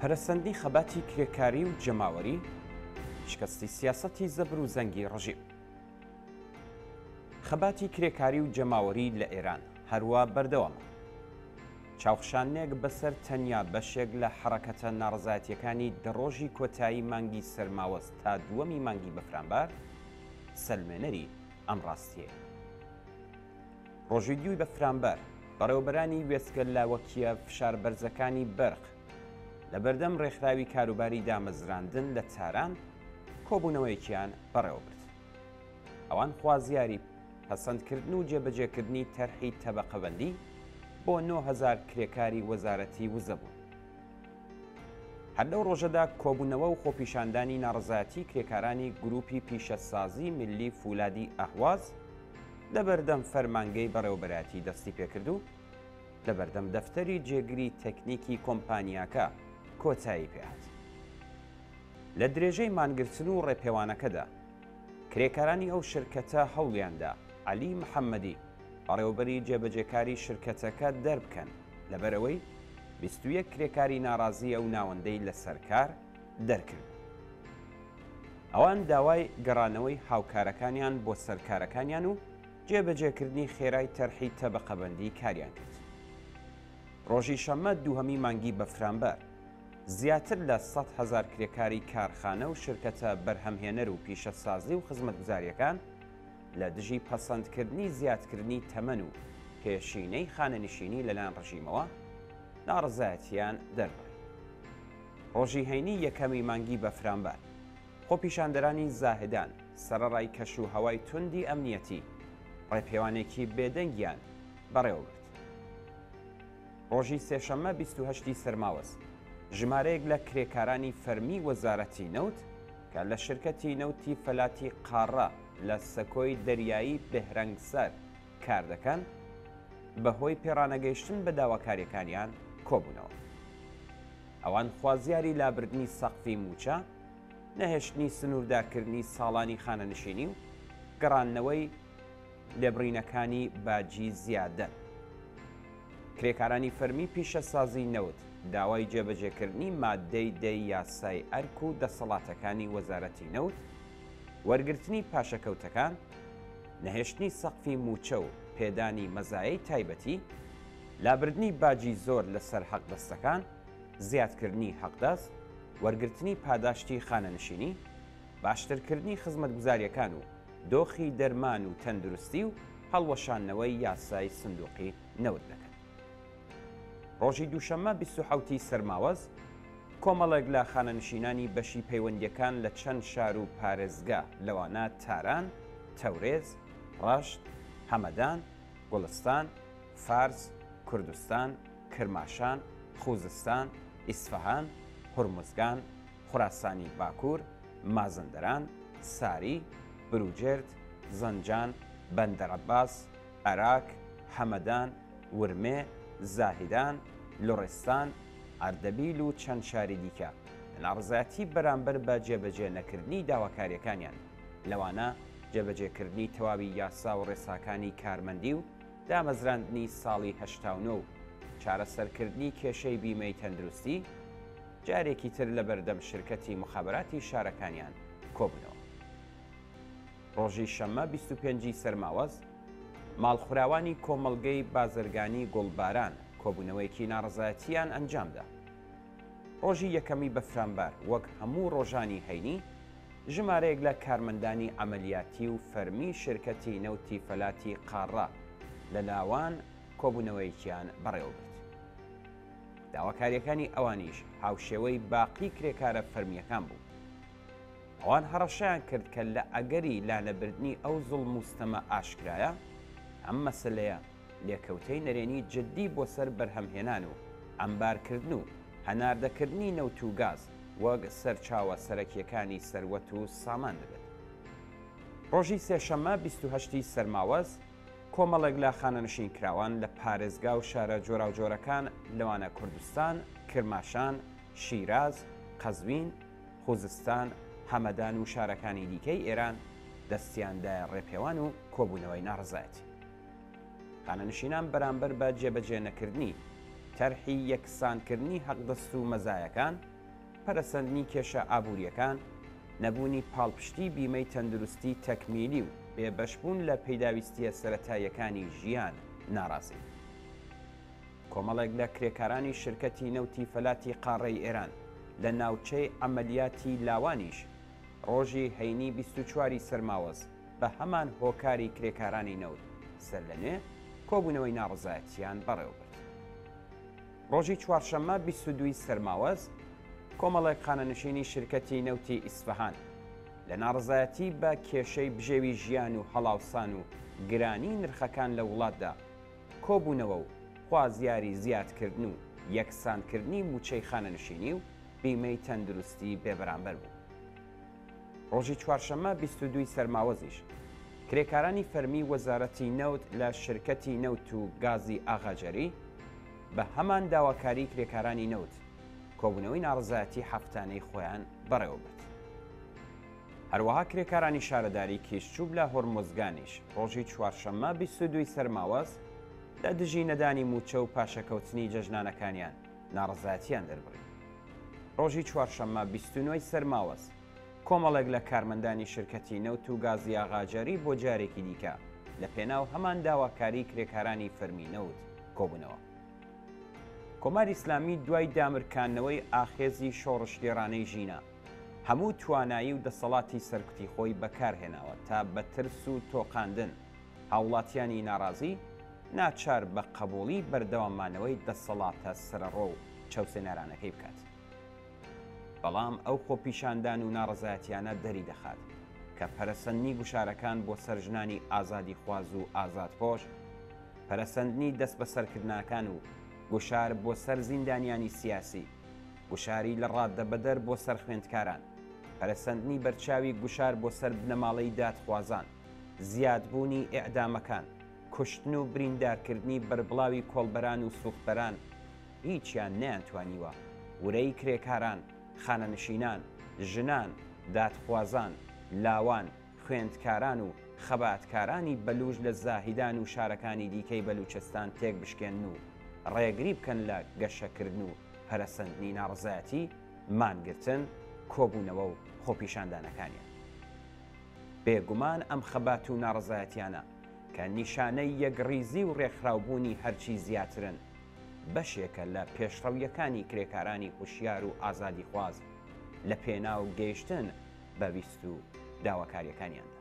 پەرەسەندی خەباتی کرێکاری و جەماوەری، شکستی سیاسەتی زەبر و زەنگی ڕژیم. خەباتی کرێکاری و جەماوەری لە ئێران هەروە بەردەوامە. چاوخشانێک بەسەر تەنیا بەشێک لە حرەکەتە ناڕزایەتیەکانی دەڕۆژی کۆتایی مانگی سەرماوەست تا دووەمی مانگی بەفرامبار سەلمێنەری ئەم ڕاستیەیە. ڕۆژی دووی بەفرامبار بەڕێوەبەرانی وێستگە لاوەکیە فشاربەرزەکانی بەرق لە بەردەم ڕێکخراوی کاروباری دامەزراندن لە تاران کۆبوونەوەیەکیان بەڕێوە برد. ئەوان خوازیاری پەسەندکردن و جێبەجێکردنی تەرحی تەبەقەبەندی بۆ 9,000 کرێکاری وەزارەتی وزە بوون. هەر لەو ڕۆژەدا کۆبوونەوە و خۆپیشاندانی ناڕزایەتی کرێکارانی گروپی پیشەسازی ملی فولادی ئەهواز لە بەردەم فەرمانگەی بەڕێوەبەرایەتی دەستی پێکرد و لە بەردەم دەفتەری جێگری تەکنیکی کۆمپانیاکە کۆتایی پێهات. لە درێژەی مانگرتن و ڕێپێوانەکەدا کرێکارانی ئەو شرکەتە هەوڵیاندا عەلی محەممەدی بەڕێوەبەری جێبەجێکاری شرکەتەکە دەربکەن لەبەرەوەی 21 کرێکاری ناڕازی ئەو ناوەندەی لە سەرکار دەرکرد. ئەوان داوای گەڕانەوەی هاوکارەکانیان بۆ سەرکارەکانیان و جێبەجێکردنی خێرای تەرحی تەبەقەبەندی کاریان کرد. ڕۆژی شەممە دووهەمی مانگی بەفرامبار زیاتر لە 100,000 کرێکاری کارخانە و شرکەتە بەرهەمهێنەر و پیشەسازی و خزمەتگوزاریەکان لە دژی پەسەندکردنی زیادکردنی تەمەن و پێشینەی خانەنشینی لەلایەن ڕژیمەوە ناڕزایەتیان دەربڕی. ڕۆژی هەینی یەکەمی مانگی بەفرامبار خۆپیشاندەرانی زاهدان سەرەڕای کەشوهەوای توندی ئەمنیەتی ڕێپێوانێکی بێدەنگیان بەڕێوە برد. ڕۆژی سێشەممە 28 سەرماوەست ژمارەیەک لە کرێکارانی فەرمی وەزارەتی نەوت کە لە شرکەتی نەوتی فەلاتی قاڕە لە سەکۆی دەریایی بێهرەنگسەر کار دەکەن بەهۆی پێڕانەگەیشتن بە داواکاریەکانیان کۆبوونەوە. ئەوان خوازیاری لابردنی سەقفی موچە، نەهێشتنی سنووردارکردنی ساڵانی خانەنشینی و گەڕانەوەی لێبڕینەکانی باجی زیادە. کرێکارانی فەرمی پیشەسازی نەوت داوای جێبەجێکردنی مادەی دەی یاسای ئەرک و دەسەڵاتەکانی وەزارەتی نەوت، وەرگرتنی پاشەکەوتەکان، نەهێشتنی سەقفی موچە و پێدانی مەزایەی تایبەتی، لابردنی باجی زۆر لەسەر حەقدەستەکان، زیادکردنی حەقدەست، وەرگرتنی پاداشتی خانەنشینی، باشترکردنی خزمەتگوزاریەکان و دۆخی دەرمان و تەندروستی و هەڵوەشانەوەی یاسای سندوقی نەوت دەکەن. ڕۆژی دووشەممە 27 سەرماوەست کۆمەڵێک لە خانەنشینانی بەشی پەیوەندیەکان لە چەند شار و پارێزگا لەوانە تاران، تەورێز، ڕەشت، هەمەدان، گوڵستان، فارس، کوردستان، کرماشان، خوزستان، ئیسفەهان، هورمزگان، خوراسانی باکوور، مازندەران، ساری، بروجێرد، زەنجان، بەندەرعەباس، عێراق، هەمەدان، ورمێ، زاهیدان، لۆڕستان، ئەردەبیل و چەند شاری دیکە لە ناڕزایەتی بەرامبەر بە جێبەجێ نەکردنی داواکاریەکانیان لەوانە جێبەجێکردنی تەواوی یاسا و ڕێساکانی کارمەندی و دامەزراندنی ساڵی 89 و چارەسەرکردنی کێشەی بیمەی تەندروستی جارێکی تر لە بەردەم شرکەتی مخابراتی شارەکانیان کۆبوونەوە. ڕۆژی شەممە 25 سەرماوەست ماڵخوراوانی کۆمەڵگەی بازرگانی گوڵباران کۆبوونەوەیەکی ناڕزایەتیان ئەنجامدا. ڕۆژی یەکەمی بەفرامبار وەک هەموو ڕۆژانی هەینی ژمارەیەک لە کارمەندانی ئەمەلیاتی و فەرمی شرکەتی نەوتی فەلاتی قاڕە لە لاوان کۆبوونەوەیەکیان بەڕێوە برد. داواکاریەکانی ئەوانیش هاوشێوەی باقی کرێکارە فەرمیەکان بوو. ئەوان هەڕەشەیان کرد کە لە ئەگەری لانەبردنی ئەو زوڵم و ستەمە ئاشکرایە ئەم مەسەلەیە لێکەوتەی نەرێنی جددی بۆ سەر بەرهەمهێنان و ئەمبارکردن و هەناردەکردنی نەوت و گاز وەک سەرچاوە سەرەکیەکانی سەروەت و سامان دەبێت. ڕۆژی سێشەممە 28 سەرماوەست کۆمەڵێک لە خانەنشین کراوان لە پارێزگا و شارە جۆراوجۆرەکان لەوانە کوردستان، کرماشان، شیراز، قەزوین، خوزستان، هەمەدان و شارەکانی دیکەی ئێران دەستیاندایە ڕێپێوان و کۆبوونەوەی ناڕزایەتی. خانەنشینان بەرامبەر بە جێبەجێ نەکردنی تەرحی یەکسانکردنی حەقدەست و مەزایەکان پەرەسەندنی کێشە ئابوووریەکان، نەبوونی پاڵپشتی بیمەی تەندروستی تەکمیلی و بێبەشبوون لە پەیداویستیە سەرەتاییەکانی ژیان ناڕازی. کۆمەڵێک لە کرێکارانی شرکەتی نەوتی فەلاتی قاڕەی ئێران لە ناوچەی ئەمەلیاتی لاوانیش ڕۆژی هەینی 24 سەرماوەز بە هەمان هۆکاری کرێکارانی نەوت سەر لە نوێ کۆبوونەوەی ناڕزایەتیان بەڕێوەبرد. ڕۆژی چوارشەممە 22 سەرماوەز کۆمەڵێک خانەنشینی شرکەتی نەوتی ئیسفەهان لە ناڕزایەتی بە کێشەی بژێوی ژیان و هەڵاوسان و گرانی نرخەکان لە وڵاتدا کۆبوونەوە و خوازیاری زیادکردن و یەکسانکردنی موچەی خانەنشینی و بیمەی تەندروستی بێبەرامبەر بوو. ڕۆژی چوارشەممە 22 سەرماوەزیش کرێکارانی فەرمی وەزارەتی نەوت لە شرکەتی نەوت و گازی ئاغاجەری بە هەمان داواکاری کرێکارانی نەوت کۆبوونەوەی ناڕزایەتی هەفتانەی خۆیان بەڕێوەبرد. هەروەها کرێکارانی شارەداری کیشچوب لە هۆرمۆزگانیش ڕۆژی چوارشەممە 22 سەرماوەز لە دژی نەدانی موچە و پاشەکەوتنی جەژنانەکانیان ناڕزایەتیان دەربڕی. ڕۆژی چوارشەممە 29 سەرماوەز کۆمەڵێک لە کارمەندانی شرکەتی نەوت و گازی ئاغاجەری بۆ جارێکی دیکە لە پێناو هەمان داواکاری کرێکارانی فەرمی نەوت کۆبوونەوە. کۆماری ئیسلامی دوای دامرکاندنەوەی ئاخێزی شۆڕشلێرانەی ژینە هەموو توانایی و دەسەڵاتی سەرکوتی خۆی بەکارهێناوە تا بە ترس و تۆقاندن هاوڵاتیانی ناڕازی ناچار بە قبوڵی بەردەوامانەوەی دەسەڵاتە سەرڕۆ و چەوسێنەرانەکەی بکات. بەڵام ئەو خۆپیشاندان و ناڕزایەتیانە دەری دەخات کە پەرەسەندنی گوشارەکان بۆ سەرژنانی ئازادی خواز و ئازادپۆش، پەرەسەندنی دەست بەسەرکردنەکان و گوشار بۆ سەر زیندانیانی سیاسی، گوشاری لە ڕاددەبەدەر بۆ سەر خوێندکاران، پەرەسەندنی بەرچاوی گوشار بۆ سەر بنەماڵەی دادخوازان، زیادبوونی ئێعدامەکان، کوشتن و بریندارکردنی بەربڵاوی کۆڵبەران و سوختبەران هیچیان نەیانتوانیوە ورەی کرێکاران، خانەنشینان، ژنان، دادخوازان، لاوان، خوێندکاران و خەباتکارانی بەلوژ لە زاهیدان و شارەکانی دیکەی بەلوچستان تێک بشکێن و ڕێگری بکەن لە گەشەکردن و پەرەسەندنی ناڕزایەتی، مانگرتن، کۆبوونەوە و خۆپیشاندانەکانیان. بێگومان ئەم خەبات و ناڕزایەتیانە کە نیشانەی یەکڕیزی و ڕێکخراوبوونی هەرچی زیاترن بەشێکە لە پێشڕەویەکانی کرێکارانی هوشیار و ئازادی خواز لە پێناو گەیشتن بە ویست و داواکاریەکانیان.